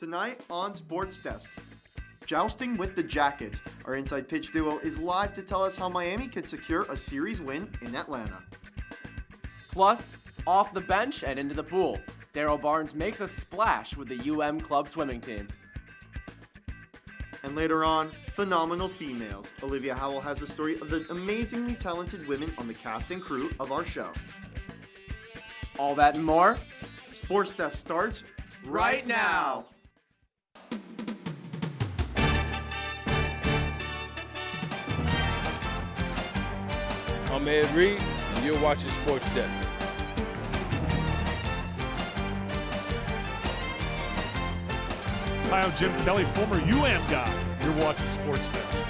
Tonight on Sports Desk, jousting with the Jackets. Our inside pitch duo is live to tell us how Miami could secure a series win in Atlanta. Plus, off the bench and into the pool, Daryl Barnes makes a splash with the UM club swimming team. And later on, phenomenal females. Olivia Howell has a story of the amazingly talented women on the cast and crew of our show. All that and more, Sports Desk starts right now. I'm Ed Reed, and you're watching Sports Desk. Hi, I'm Jim Kelly, former UM guy. You're watching Sports Desk.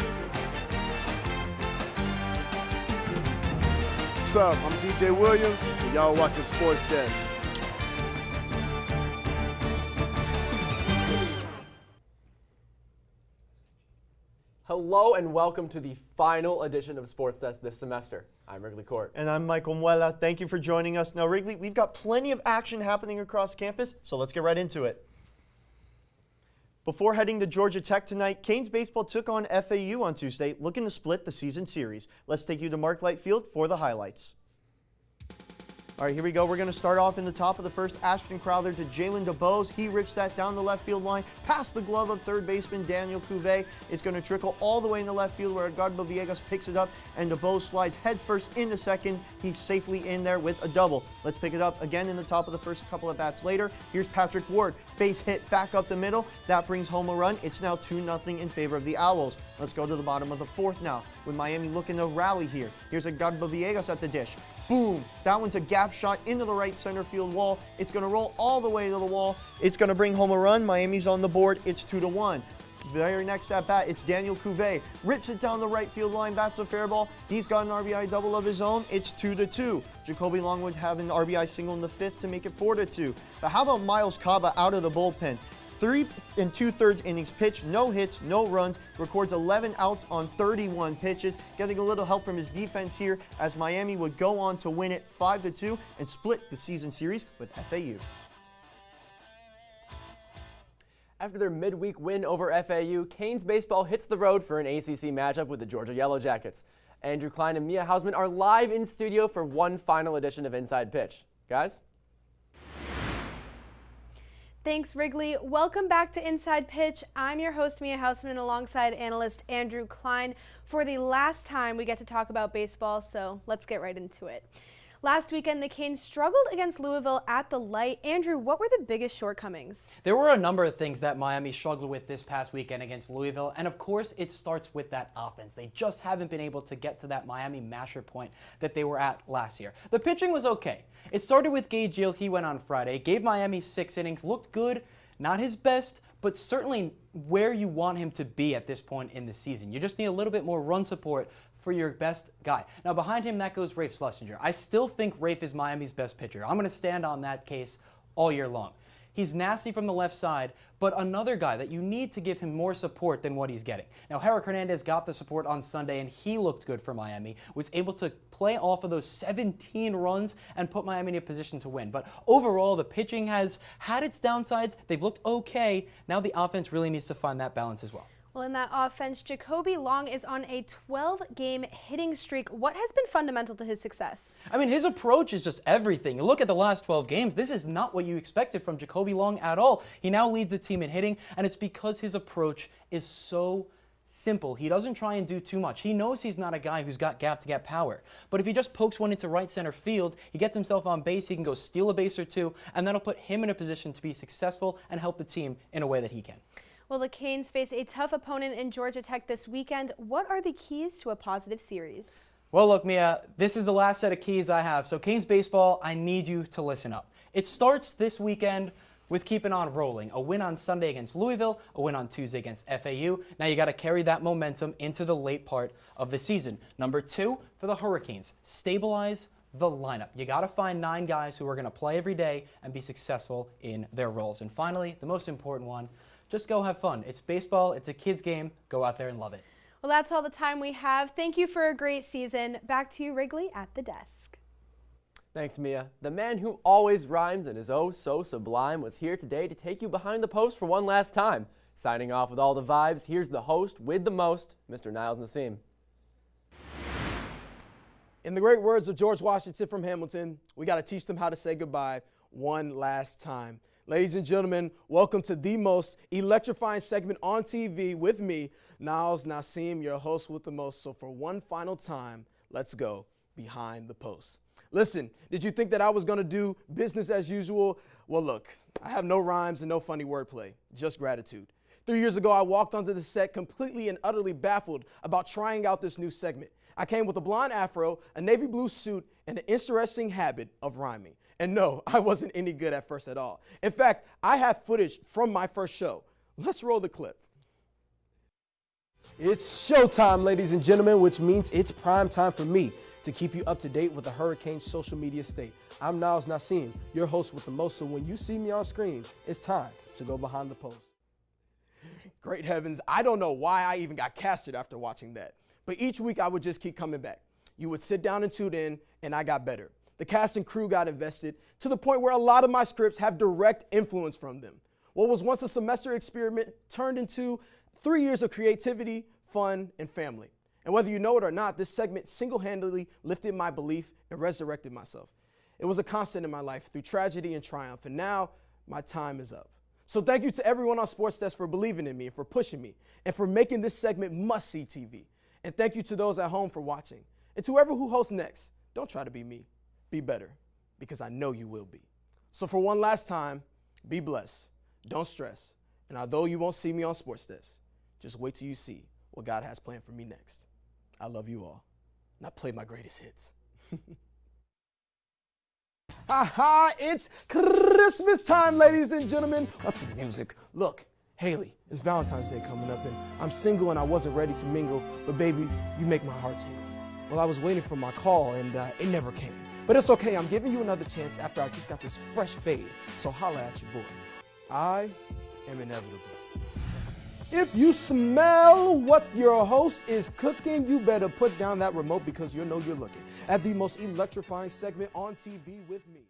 What's up? I'm DJ Williams, and y'all watching Sports Desk. hello and welcome to the final edition of Sports Desk this semester. I'm Wrigley Court. And I'm Michael Muela. Thank you for joining us. Now, Wrigley, we've got plenty of action happening across campus, so let's get right into it. Before heading to Georgia Tech tonight, Canes baseball took on FAU on Tuesday, looking to split the season series. Let's take you to Mark Light Field for the highlights. All right, here we go. We're going to start off in the top of the first. Ashton Crowther to Jalen DeBose. He rips that down the left field line, past the glove of third baseman Daniel Cuvée. It's going to trickle all the way in the left field where Edgardo Villegas picks it up, and DeBose slides headfirst into second. He's safely in there with a double. Let's pick it up again in the top of the first, a couple of bats later. Here's Patrick Ward. Base hit back up the middle. That brings home a run. It's now 2-0 in favor of the Owls. Let's go to the bottom of the fourth now, with Miami looking to rally here. Here's Edgardo Villegas at the dish. Boom! That one's a gap shot into the right center field wall. It's going to roll all the way to the wall. It's going to bring home a run. Miami's on the board. It's 2-1. Very next at bat, it's Daniel Cuvée. Rips it down the right field line. Bats a fair ball. He's got an RBI double of his own. It's 2-2. Jacoby Long would have an RBI single in the fifth to make it 4-2. But how about Miles Caba out of the bullpen? 3 2/3 innings pitched, no hits, no runs, records 11 outs on 31 pitches, getting a little help from his defense here as Miami would go on to win it 5-2 and split the season series with FAU. After their midweek win over FAU, Canes baseball hits the road for an ACC matchup with the Georgia Yellow Jackets. Andrew Klein and Mia Hausman are live in studio for one final edition of Inside Pitch. Guys? Thanks, Wrigley. Welcome back to Inside Pitch. I'm your host, Mia Hausman, alongside analyst Andrew Klein. For the last time, we get to talk about baseball, so let's get right into it. Last weekend, the Canes struggled against Louisville at the Light. Andrew, what were the biggest shortcomings? There were a number of things that Miami struggled with this past weekend against Louisville, and of course, it starts with that offense. They just haven't been able to get to that Miami masher point that they were at last year. The pitching was okay. It started with Gage Gill. He went on Friday, gave Miami 6 innings, looked good, not his best, but certainly where you want him to be at this point in the season. You just need a little bit more run support for your best guy. Now behind him, that goes Rafe Schlesinger. I still think Rafe is Miami's best pitcher. I'm going to stand on that case all year long. He's nasty from the left side, but another guy that you need to give him more support than what he's getting. Now, Herrick Hernandez got the support on Sunday, and he looked good for Miami, was able to play off of those 17 runs and put Miami in a position to win. But overall, the pitching has had its downsides. They've looked okay. Now the offense really needs to find that balance as well. Well, in that offense, Jacoby Long is on a 12-game hitting streak. What has been fundamental to his success? I mean, his approach is just everything. You look at the last 12 games, this is not what you expected from Jacoby Long at all. He now leads the team in hitting, and it's because his approach is so simple. He doesn't try and do too much. He knows he's not a guy who's got gap-to-gap power. But if he just pokes one into right center field, he gets himself on base, he can go steal a base or two, and that'll put him in a position to be successful and help the team in a way that he can. Well, the Canes face a tough opponent in Georgia Tech this weekend. What are the keys to a positive series? Well, look, Mia, this is the last set of keys I have. So Canes baseball, I need you to listen up. It starts this weekend with keeping on rolling. A win on Sunday against Louisville, a win on Tuesday against FAU. Now you got to carry that momentum into the late part of the season. Number 2, for the Hurricanes, stabilize the lineup. You got to find 9 guys who are going to play every day and be successful in their roles. And finally, the most important one, just go have fun. It's baseball. It's a kid's game. Go out there and love it. Well, that's all the time we have. Thank you for a great season. Back to you, Wrigley, at the desk. Thanks, Mia. The man who always rhymes and is oh so sublime was here today to take you behind the post for one last time. Signing off with all the vibes, here's the host with the most, Mr. NES Nasim. In the great words of George Washington from Hamilton, we got to teach them how to say goodbye one last time. Ladies and gentlemen, welcome to the most electrifying segment on TV with me, NES Nasim, your host with the most. So for one final time, let's go behind the post. Listen, did you think that I was going to do business as usual? Well, look, I have no rhymes and no funny wordplay, just gratitude. 3 years ago, I walked onto the set completely and utterly baffled about trying out this new segment. I came with a blonde afro, a navy blue suit, and an interesting habit of rhyming. And no, I wasn't any good at first at all. In fact, I have footage from my first show. Let's roll the clip. It's showtime, ladies and gentlemen, which means it's prime time for me to keep you up to date with the Hurricanes' social media state. I'm NES Nasim, your host with the most, so when you see me on screen, it's time to go behind the post. Great heavens, I don't know why I even got casted after watching that. But each week I would just keep coming back. You would sit down and tune in, and I got better. The cast and crew got invested to the point where a lot of my scripts have direct influence from them. What was once a semester experiment turned into 3 years of creativity, fun, and family. And whether you know it or not, this segment single-handedly lifted my belief and resurrected myself. It was a constant in my life through tragedy and triumph, and now my time is up. So thank you to everyone on SportsDesk for believing in me and for pushing me and for making this segment must-see TV. And thank you to those at home for watching. And to whoever who hosts next, don't try to be me. Be better, because I know you will be. So for one last time, be blessed. Don't stress. And although you won't see me on SportsDesk, just wait till you see what God has planned for me next. I love you all. Now play my greatest hits. Aha, it's Christmas time, ladies and gentlemen. Up the music. Look, Haley, it's Valentine's Day coming up, and I'm single and I wasn't ready to mingle, but baby, you make my heart tingle. Well, I was waiting for my call, and it never came. But it's okay, I'm giving you another chance after I just got this fresh fade, so holla at your boy. I am inevitable. If you smell what your host is cooking, you better put down that remote because you know you're looking at the most electrifying segment on TV with me.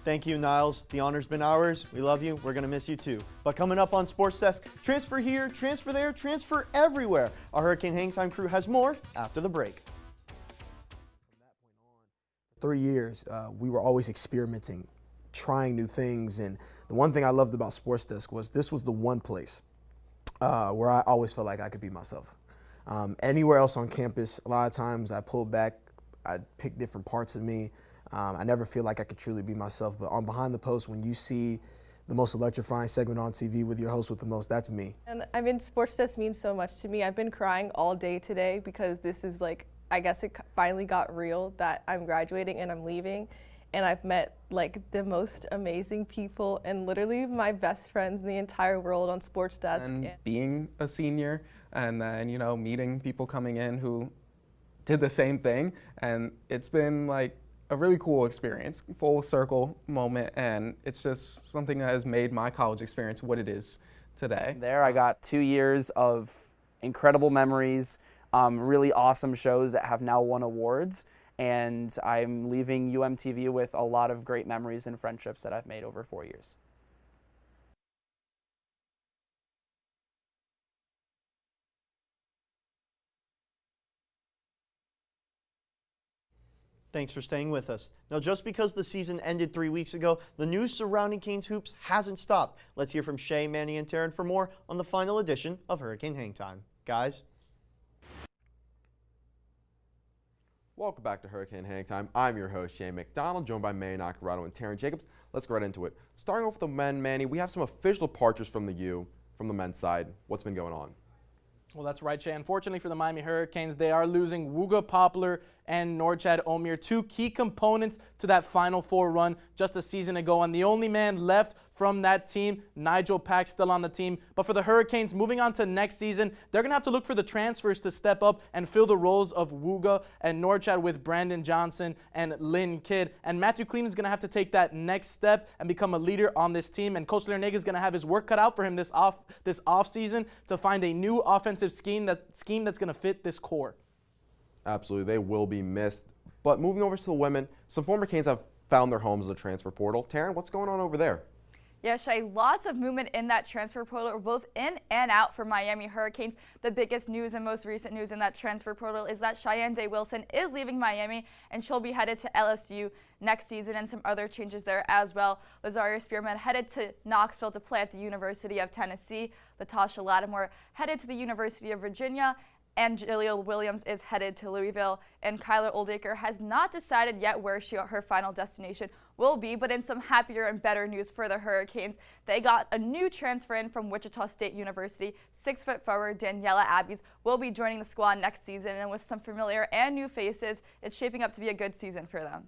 Thank you, Niles. The honor's been ours. We love you. We're going to miss you too. But coming up on Sports Desk, transfer here, transfer there, transfer everywhere. Our Hurricane Hang Time crew has more after the break. 3 years, we were always experimenting, trying new things, and the one thing I loved about SportsDesk was this was the one place where I always felt like I could be myself. Anywhere else on campus, a lot of times I pulled back, I'd pick different parts of me. I never feel like I could truly be myself, but on Behind the Post, when you see the most electrifying segment on TV with your host with the most, that's me. And I mean, SportsDesk means so much to me. I've been crying all day today because this is like, I guess it finally got real that I'm graduating and I'm leaving. And I've met like the most amazing people and literally my best friends in the entire world on SportsDesk. And being a senior and then, you know, meeting people coming in who did the same thing. And it's been like a really cool experience, full circle moment. And it's just something that has made my college experience what it is today. There I got 2 years of incredible memories, really awesome shows that have now won awards. And I'm leaving UMTV with a lot of great memories and friendships that I've made over 4 years. Thanks for staying with us. Now, just because the season ended 3 weeks ago, the news surrounding Canes hoops hasn't stopped. Let's hear from Shay, Manny, and Taryn for more on the final edition of Hurricane Hang Time. Guys. Welcome back to Hurricane Hang Time. I'm your host, Shane McDonald, joined by Manny Nacarado and Taryn Jacobs. Let's go right into it. Starting off with the men, Manny, we have some official departures from the U, from the men's side. What's been going on? Well, that's right, Shay. Unfortunately for the Miami Hurricanes, they are losing Wooga Poplar and Norchad Omir, two key components to that Final Four run just a season ago. And the only man left from that team, Nigel Pack, still on the team. But for the Hurricanes, moving on to next season, they're going to have to look for the transfers to step up and fill the roles of Wooga and Norchad with Brandon Johnson and Lynn Kidd. And Matthew Clean is going to have to take that next step and become a leader on this team. And Coach Larinaga is going to have his work cut out for him this off season to find a new offensive scheme that's going to fit this core. Absolutely. They will be missed. But moving over to the women, some former Canes have found their homes in the transfer portal. Taryn, what's going on over there? Yeah, Shay, lots of movement in that transfer portal, both in and out for Miami Hurricanes. The biggest news and most recent news in that transfer portal is that Cheyenne Day-Wilson is leaving Miami, and she'll be headed to LSU next season, and some other changes there as well. Lazaria Spearman headed to Knoxville to play at the University of Tennessee. Latasha Lattimore headed to the University of Virginia, and Jaleel Williams is headed to Louisville. And Kyler Oldacre has not decided yet where her final destination will be, but in some happier and better news for the Hurricanes, they got a new transfer in from Wichita State University. 6-foot forward Daniela Abbeys will be joining the squad next season, and with some familiar and new faces, it's shaping up to be a good season for them.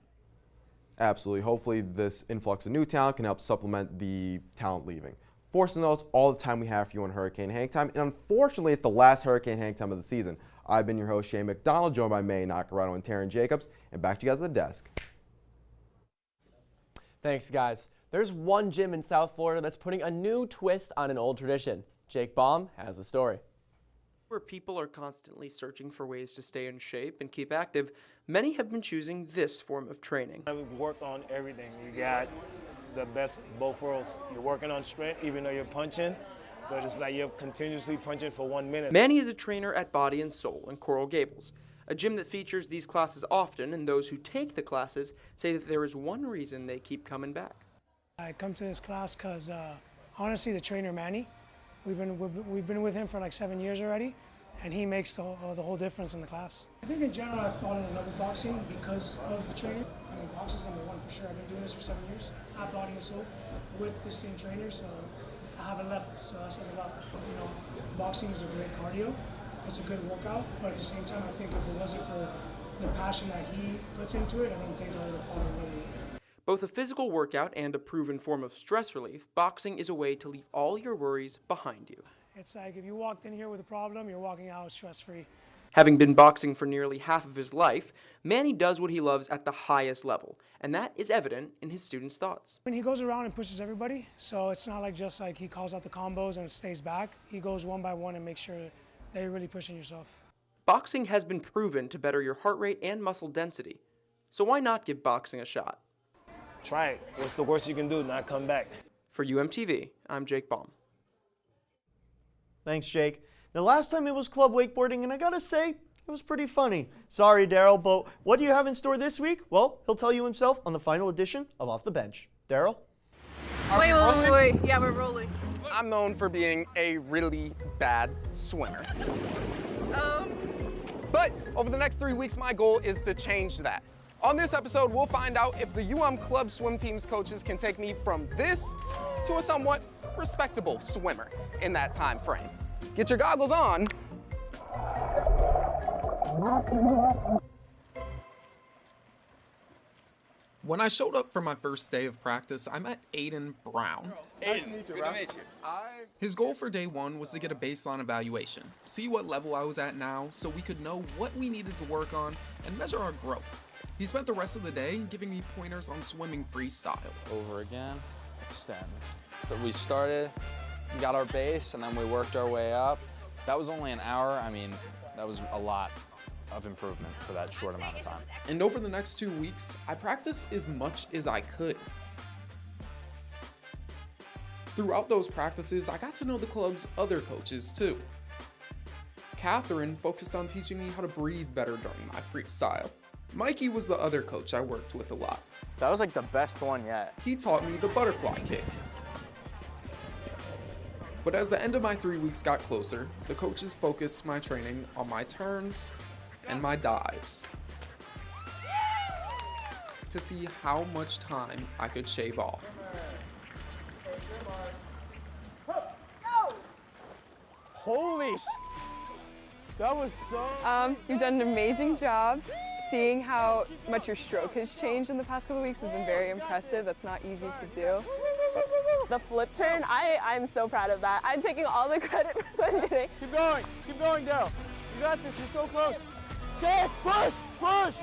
Absolutely. Hopefully this influx of new talent can help supplement the talent leaving. Fortunately, that's all the time we have for you on Hurricane Hang Time, and unfortunately, it's the last Hurricane Hang Time of the season. I've been your host, Shane McDonald, joined by May Nacarado and Taryn Jacobs, and back to you guys at the desk. Thanks, guys. There's one gym in South Florida that's putting a new twist on an old tradition. Jake Baum has the story. Where people are constantly searching for ways to stay in shape and keep active, many have been choosing this form of training. We work on everything. You got the best of both worlds. You're working on strength, even though you're punching, but it's like you're continuously punching for 1 minute. Manny is a trainer at Body and Soul in Coral Gables, a gym that features these classes often, and those who take the classes say that there is one reason they keep coming back. I come to this class because honestly, the trainer Manny, we've been with him for like 7 years already, and he makes the whole difference in the class. I think in general I've fallen in love with boxing because of the trainer. I mean, boxing's #1 for sure. I've been doing this for 7 years at Body and Soul with the same trainer, so I haven't left, so that says a lot. You know, boxing is a great cardio. It's a good workout, but at the same time, I think if it wasn't for the passion that he puts into it, I don't think I would have fallen in love with it. Both a physical workout and a proven form of stress relief, boxing is a way to leave all your worries behind you. It's like if you walked in here with a problem, you're walking out stress-free. Having been boxing for nearly half of his life, Manny does what he loves at the highest level, and that is evident in his students' thoughts. When he goes around and pushes everybody, so it's not like just like he calls out the combos and stays back. He goes one by one and makes sure that you're really pushing yourself. Boxing has been proven to better your heart rate and muscle density, so why not give boxing a shot? Try it. What's the worst you can do? Not come back. For UMTV, I'm Jake Baum. Thanks, Jake. The last time it was club wakeboarding, and I gotta say, it was pretty funny. Sorry, Daryl, but what do you have in store this week? Well, he'll tell you himself on the final edition of Off the Bench. Daryl? Wait. Yeah, we're rolling. I'm known for being a really bad swimmer. But over the next 3 weeks, my goal is to change that. On this episode, we'll find out if the UM Club swim team's coaches can take me from this to a somewhat respectable swimmer in that time frame. Get your goggles on. When I showed up for my first day of practice, I met Aiden Brown. Nice to meet you, bro. His goal for day one was to get a baseline evaluation, see what level I was at now so we could know what we needed to work on and measure our growth. He spent the rest of the day giving me pointers on swimming freestyle. Over again, extend. So we started, got our base, and then we worked our way up. That was only an hour. I mean, that was a lot of improvement for that short amount of time. And over the next 2 weeks, I practiced as much as I could. Throughout those practices, I got to know the club's other coaches too. Catherine focused on teaching me how to breathe better during my freestyle. Mikey was the other coach I worked with a lot. That was like the best one yet. He taught me the butterfly kick. But as the end of my 3 weeks got closer, the coaches focused my training on my turns and my dives to see how much time I could shave off. Holy that was so... You've done an amazing job. Seeing how much your stroke has changed in the past couple of weeks has been very impressive. That's not easy to do. The flip turn, I'm so proud of that. I'm taking all the credit for that. Keep going, Daryl. You got this, you're so close. Okay, push!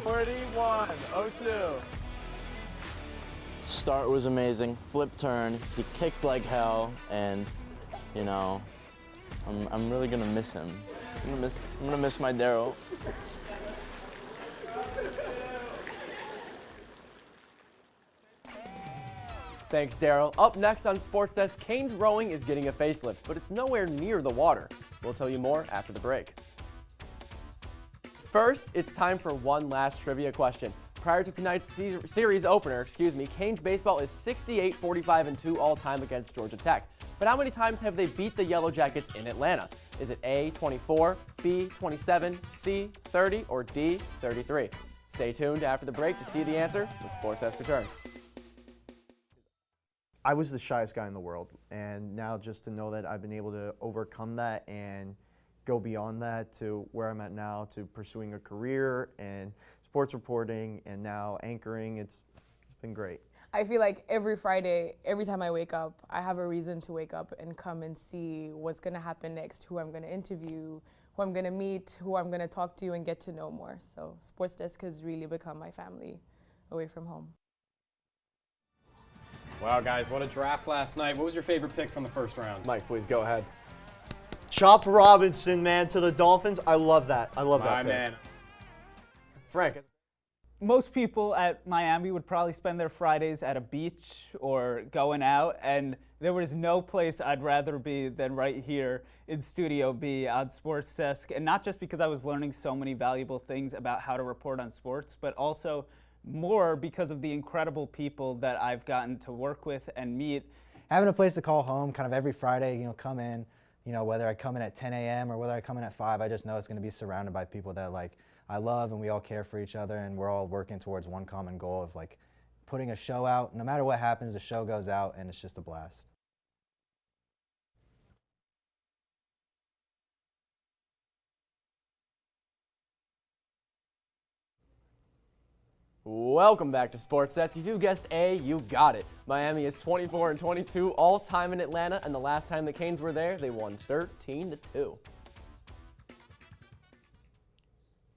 41:02. Start was amazing, flip turn, he kicked like hell, and you know, I'm really gonna miss him. I'm gonna miss my Daryl. Thanks, Daryl. Up next on Sports Desk, Canes rowing is getting a facelift, but it's nowhere near the water. We'll tell you more after the break. First, it's time for one last trivia question. Prior to tonight's series opener, Canes baseball is 68-45-2 all-time against Georgia Tech. But how many times have they beat the Yellow Jackets in Atlanta? Is it A, 24, B, 27, C, 30, or D, 33? Stay tuned after the break to see the answer when Sports Desk returns. I was the shyest guy in the world, and now just to know that I've been able to overcome that and go beyond that to where I'm at now, to pursuing a career and sports reporting and now anchoring, it's been great. I feel like every Friday, every time I wake up, I have a reason to wake up and come and see what's going to happen next, who I'm going to interview, who I'm going to meet, who I'm going to talk to and get to know more. So Sports Desk has really become my family away from home. Wow, guys, what a draft last night. What was your favorite pick from the first round? Mike, please go ahead. Chop Robinson, man, to the Dolphins. I love that. I love that pick. Man. Frank. Most people at Miami would probably spend their Fridays at a beach or going out, and there was no place I'd rather be than right here in Studio B on Sports Desk. And not just because I was learning so many valuable things about how to report on sports, but also more because of the incredible people that I've gotten to work with and meet. Having a place to call home kind of every Friday, come in, whether I come in at 10 a.m. or whether I come in at 5, I just know it's going to be surrounded by people that I love, and we all care for each other, and we're all working towards one common goal of putting a show out. No matter what happens, the show goes out, and it's just a blast. Welcome back to Sports Desk. If you guessed A, you got it. Miami is 24-22 all-time in Atlanta, and the last time the Canes were there, they won 13-2.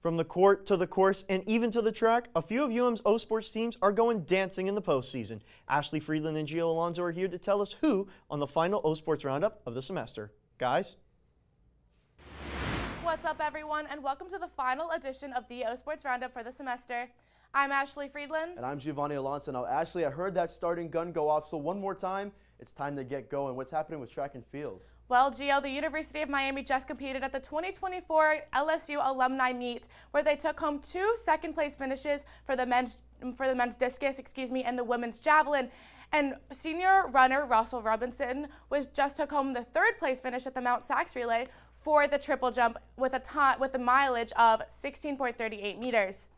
From the court to the course and even to the track, a few of UM's O Sports teams are going dancing in the postseason. Ashley Friedland and Gio Alonso are here to tell us who on the final O Sports roundup of the semester. Guys? What's up, everyone, and welcome to the final edition of the O Sports roundup for the semester. I'm Ashley Friedland. And I'm Giovanni Alonso. Now, Ashley, I heard that starting gun go off, so one more time, it's time to get going. What's happening with track and field? Well, Gio, the University of Miami just competed at the 2024 LSU Alumni Meet, where they took home 2 second-place finishes for the men's discus, and the women's javelin. And senior runner Russell Robinson just took home the 3rd-place finish at the Mount Sax relay for the triple jump with a mileage of 16.38 meters.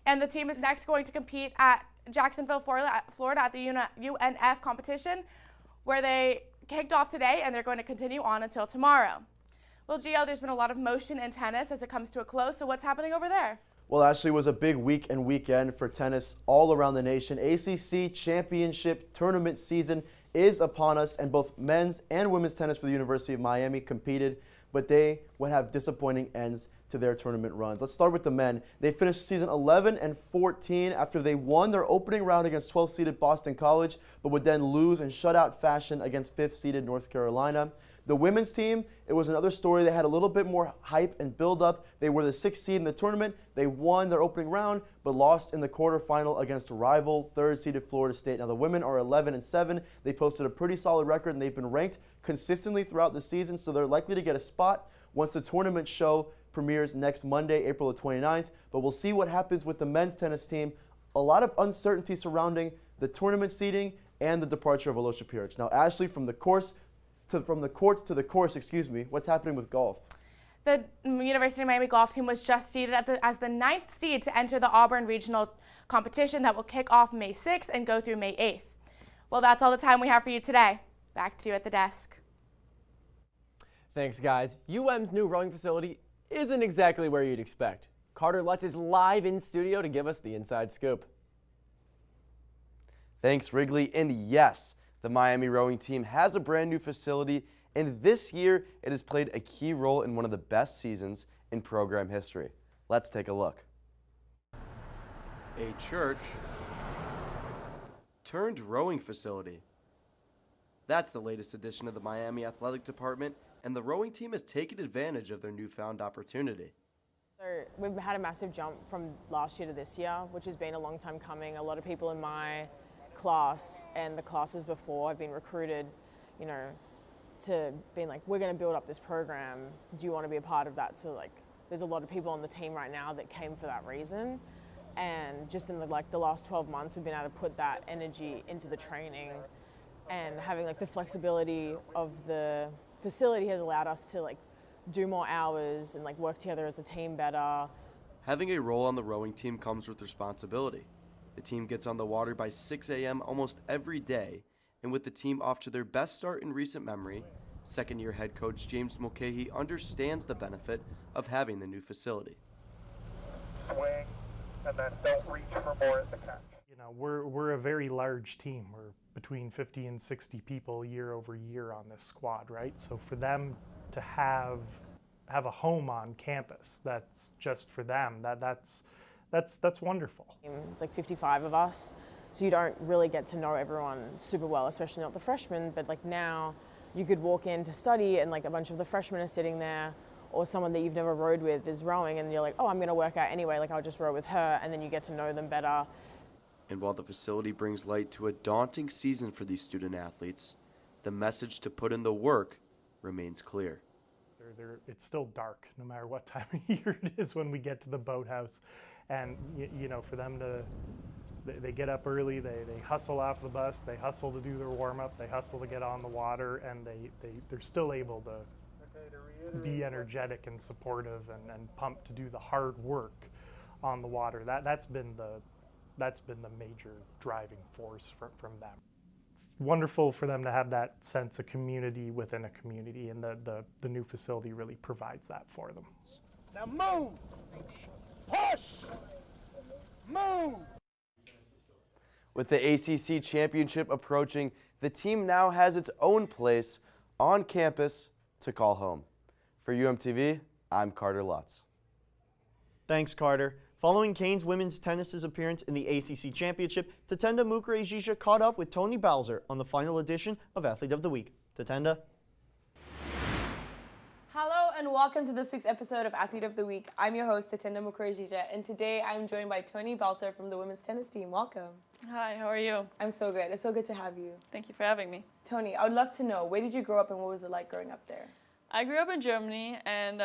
And the team is next going to compete at Jacksonville, Florida at the UNF competition, where they kicked off today, and they're going to continue on until tomorrow. Well, Gio, there's been a lot of motion in tennis as it comes to a close, so what's happening over there? Well, Ashley, it was a big week and weekend for tennis all around the nation. ACC Championship Tournament season is upon us, and both men's and women's tennis for the University of Miami competed, but they would have disappointing ends to their tournament runs. Let's start with the men. They finished season 11-14 after they won their opening round against 12th-seeded Boston College, but would then lose in shutout fashion against 5th-seeded North Carolina. The women's team, it was another story. They had a little bit more hype and build-up. They were the 6th seed in the tournament. They won their opening round, but lost in the quarterfinal against rival 3rd-seeded Florida State. Now, the women are 11-7. They posted a pretty solid record, and they've been ranked consistently throughout the season, so they're likely to get a spot once the tournament show premieres next Monday, April the 29th. But we'll see what happens with the men's tennis team. A lot of uncertainty surrounding the tournament seeding and the departure of Alosha Piric. Now, Ashley, from the courts to the course, what's happening with golf? The University of Miami golf team was just seeded as the 9th seed to enter the Auburn Regional competition that will kick off May 6th and go through May 8th. Well, that's all the time we have for you today. Back to you at the desk. Thanks, guys. UM's new rowing facility isn't exactly where you'd expect. Carter Lutz is live in studio to give us the inside scoop. Thanks, Wrigley. And yes, the Miami rowing team has a brand new facility, and this year it has played a key role in one of the best seasons in program history. Let's take a look. A church turned rowing facility. That's the latest addition of the Miami Athletic Department, and the rowing team has taken advantage of their newfound opportunity. So we've had a massive jump from last year to this year, which has been a long time coming. A lot of people in my class and the classes before have been recruited, you know, to being like, we're going to build up this program. Do you want to be a part of that? So like, there's a lot of people on the team right now that came for that reason. And just in the last 12 months, we've been able to put that energy into the training, and having like the flexibility of the facility has allowed us to like do more hours and like work together as a team better. Having a role on the rowing team comes with responsibility. The team gets on the water by 6 a.m. almost every day, and with the team off to their best start in recent memory, second-year head coach James Mulcahy understands the benefit of having the new facility. Swing, and then don't reach for more at the catch. You know, we're a very large team. We're between 50 and 60 people year over year on this squad, right? So for them to have a home on campus that's just for them, that's wonderful. It's like 55 of us, so you don't really get to know everyone super well, especially not the freshmen, but like now you could walk in to study and like a bunch of the freshmen are sitting there, or someone that you've never rowed with is rowing and you're like, oh, I'm going to work out anyway, like I'll just row with her, and then you get to know them better. And while the facility brings light to a daunting season for these student athletes, the message to put in the work remains clear. It's still dark no matter what time of year it is when we get to the boathouse. And you know, for them to, they get up early, they hustle off the bus, they hustle to do their warm-up, they hustle to get on the water, and they're still able to be energetic and supportive and pumped to do the hard work on the water. That's been the major driving force from them. It's wonderful for them to have that sense of community within a community, and the new facility really provides that for them. Now move! Push! Move! With the ACC championship approaching, the team now has its own place on campus to call home. For UMTV, I'm Carter Lutz. Thanks, Carter. Following Canes women's tennis's appearance in the ACC Championship, Tatenda Mukherjee caught up with Tony Bowser on the final edition of Athlete of the Week. Tatenda. Hello and welcome to this week's episode of Athlete of the Week. I'm your host, Tatenda Mukherjee, and today I'm joined by Tony Bowser from the women's tennis team. Welcome. Hi, how are you? I'm so good. It's so good to have you. Thank you for having me. Tony, I would love to know, where did you grow up and what was it like growing up there? I grew up in Germany, and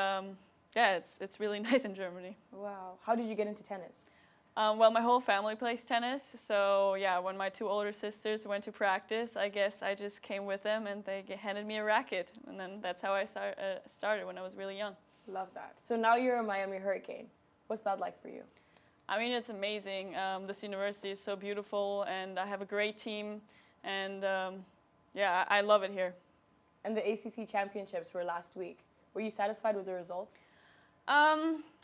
yeah, it's really nice in Germany. Wow. How did you get into tennis? Well, my whole family plays tennis, so yeah, when my two older sisters went to practice, I guess I just came with them and they handed me a racket, and then that's how I started when I was really young. Love that. So now you're a Miami Hurricane. What's that like for you? I mean, it's amazing. This university is so beautiful, and I have a great team, and yeah, I love it here. And the ACC championships were last week. Were you satisfied with the results?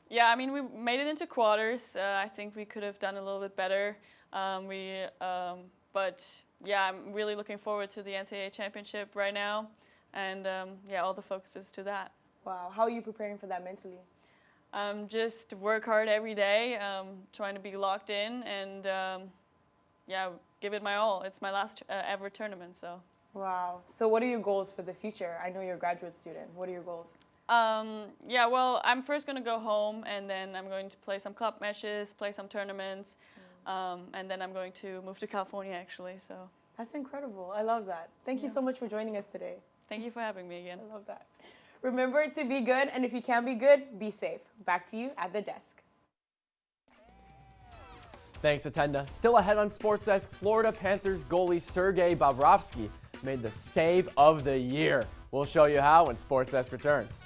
Yeah, I mean, we made it into quarters. I think we could have done a little bit better. But yeah, I'm really looking forward to the NCAA championship right now, and yeah, all the focus is to that. Wow, how are you preparing for that mentally? Just work hard every day, trying to be locked in, and yeah, give it my all. It's my last ever tournament, so. Wow. So what are your goals for the future? I know you're a graduate student. What are your goals? Yeah, well, I'm first going to go home, and then I'm going to play some club matches, play some tournaments, and then I'm going to move to California, actually. So that's incredible. I love that. Thank you so much for joining us today. Thank you for having me again. I love that. Remember to be good, and if you can't be good, be safe. Back to you at the desk. Thanks, Tatenda. Still ahead on Sports Desk, Florida Panthers goalie Sergei Bobrovsky made the save of the year. We'll show you how when Sports Desk returns.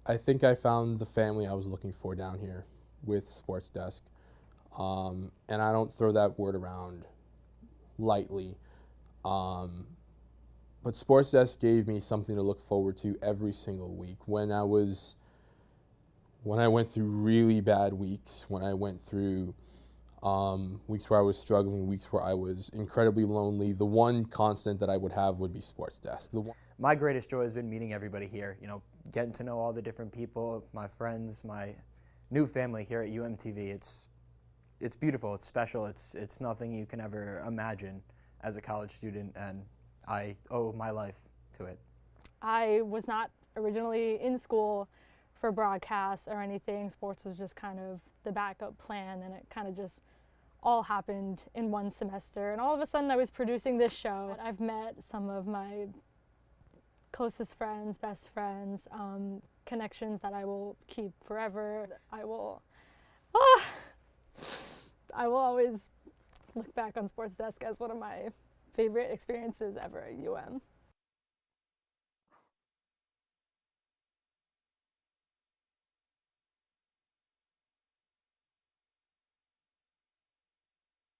I think I found the family I was looking for down here with Sports Desk. And I don't throw that word around lightly. But Sports Desk gave me something to look forward to every single week. When I went through really bad weeks, when I went through weeks where I was struggling, weeks where I was incredibly lonely, the one constant that I would have would be Sports Desk. My greatest joy has been meeting everybody here, you know, getting to know all the different people, my friends, my new family here at UMTV. It's beautiful, it's special, it's nothing you can ever imagine as a college student, and I owe my life to it? I was not originally in school for broadcast or anything. Sports was just kind of the backup plan, and it kind of just all happened in one semester. And all of a sudden I was producing this show. I've met some of my closest friends, best friends, connections that I will keep forever. I will always look back on Sports Desk as one of my favorite experiences ever at UM.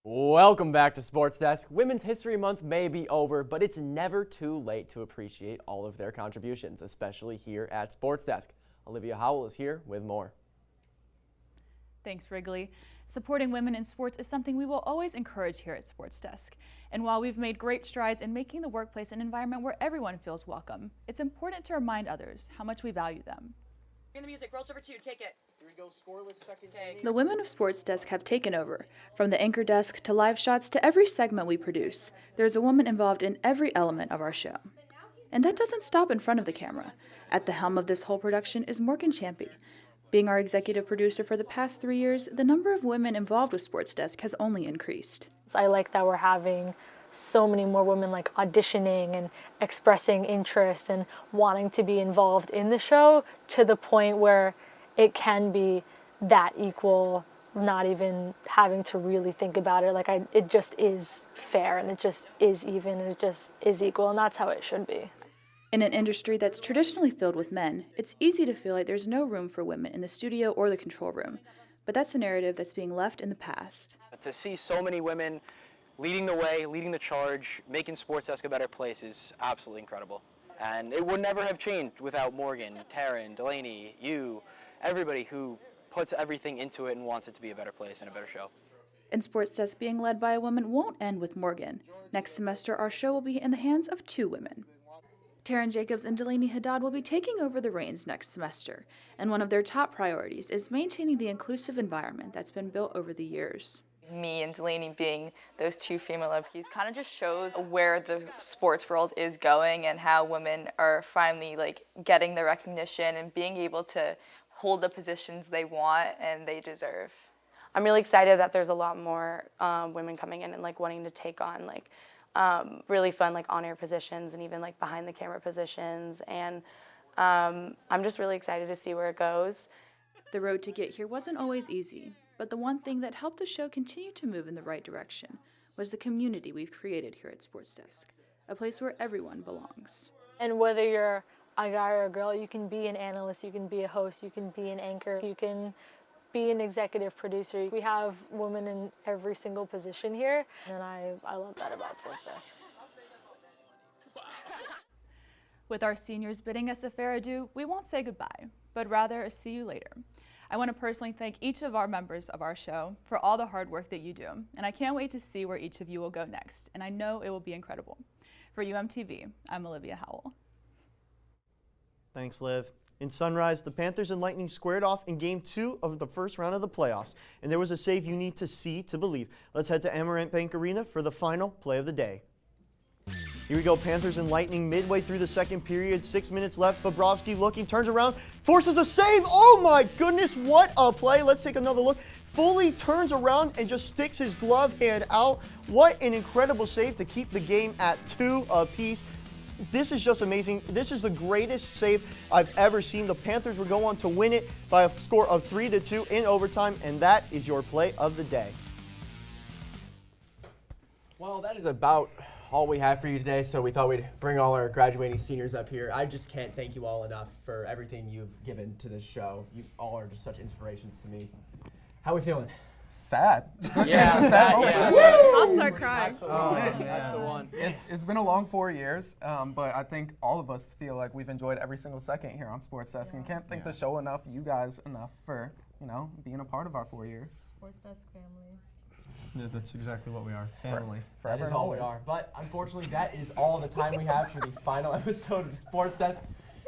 Welcome back to Sports Desk. Women's History Month may be over, but it's never too late to appreciate all of their contributions, especially here at Sports Desk. Olivia Howell is here with more. Thanks, Wrigley. Supporting women in sports is something we will always encourage here at Sports Desk. And while we've made great strides in making the workplace an environment where everyone feels welcome, it's important to remind others how much we value them. Bring the music. Rolls over 2. Take it. Here we go. Scoreless second inning. The women of Sports Desk have taken over. From the anchor desk to live shots to every segment we produce, there's a woman involved in every element of our show. And that doesn't stop in front of the camera. At the helm of this whole production is Morgan Champy. Being our executive producer for the past 3 years, the number of women involved with Sports Desk has only increased. I like that we're having so many more women like auditioning and expressing interest and wanting to be involved in the show, to the point where it can be that equal, not even having to really think about it. Like it just is fair, and it just is even, and it just is equal, and that's how it should be. In an industry that's traditionally filled with men, it's easy to feel like there's no room for women in the studio or the control room. But that's a narrative that's being left in the past. To see so many women leading the way, leading the charge, making Sports Desk a better place is absolutely incredible. And it would never have changed without Morgan, Taryn, Delaney, you, everybody who puts everything into it and wants it to be a better place and a better show. And Sports Desk being led by a woman won't end with Morgan. Next semester, our show will be in the hands of 2 women. Taryn Jacobs and Delaney Haddad will be taking over the reins next semester, and one of their top priorities is maintaining the inclusive environment that's been built over the years. Me and Delaney being those 2 female MVPs kind of just shows where the sports world is going and how women are finally getting the recognition and being able to hold the positions they want and they deserve. I'm really excited that there's a lot more women coming in and wanting to take on really fun on-air positions and even behind the camera positions, and I'm just really excited to see where it goes. The road to get here wasn't always easy, but the one thing that helped the show continue to move in the right direction was the community we've created here at Sports Desk, a place where everyone belongs. And whether you're a guy or a girl, you can be an analyst, you can be a host, you can be an anchor, you can be an executive producer. We have women in every single position here, and I love that about Sports Desk. With our seniors bidding us a fair adieu, we won't say goodbye, but rather a see you later. I want to personally thank each of our members of our show for all the hard work that you do, and I can't wait to see where each of you will go next, and I know it will be incredible. For UMTV, I'm Olivia Howell. Thanks, Liv. In Sunrise, the Panthers and Lightning squared off in Game 2 of the first round of the playoffs, and there was a save you need to see to believe. Let's head to Amarant Bank Arena for the final play of the day. Here we go, Panthers and Lightning midway through the second period, 6 minutes left. Bobrovsky looking, turns around, forces a save. Oh my goodness, what a play. Let's take another look. Foley turns around and just sticks his glove hand out. What an incredible save to keep the game at 2 apiece. This is just amazing. This is the greatest save I've ever seen. The Panthers would go on to win it by a score of 3-2 in overtime, and that is your play of the day. Well, that is about all we have for you today, so we thought we'd bring all our graduating seniors up here. I just can't thank you all enough for everything you've given to this show. You all are just such inspirations to me. How are we feeling? Sad. Yeah, it's a sad moment. I'll start crying. That's the one. It's been a long 4 years, but I think all of us feel like we've enjoyed every single second here on Sports Desk, and can't thank the show enough, you guys enough for being a part of our 4 years. Sports Desk family. Yeah, that's exactly what we are. Family. That is all we are. But unfortunately, that is all the time we have for the final episode of Sports Desk.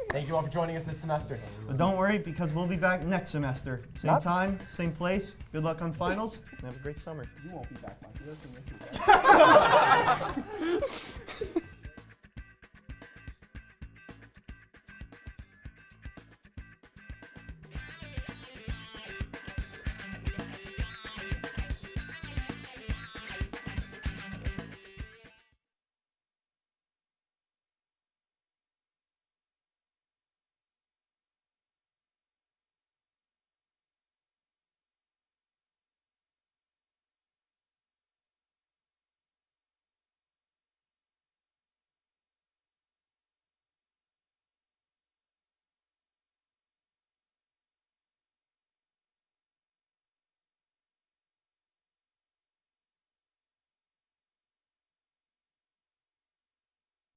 Thank you all for joining us this semester. But don't worry, because we'll be back next semester. Same time, same place. Good luck on finals. And have a great summer. You won't be back, Mike. Listen to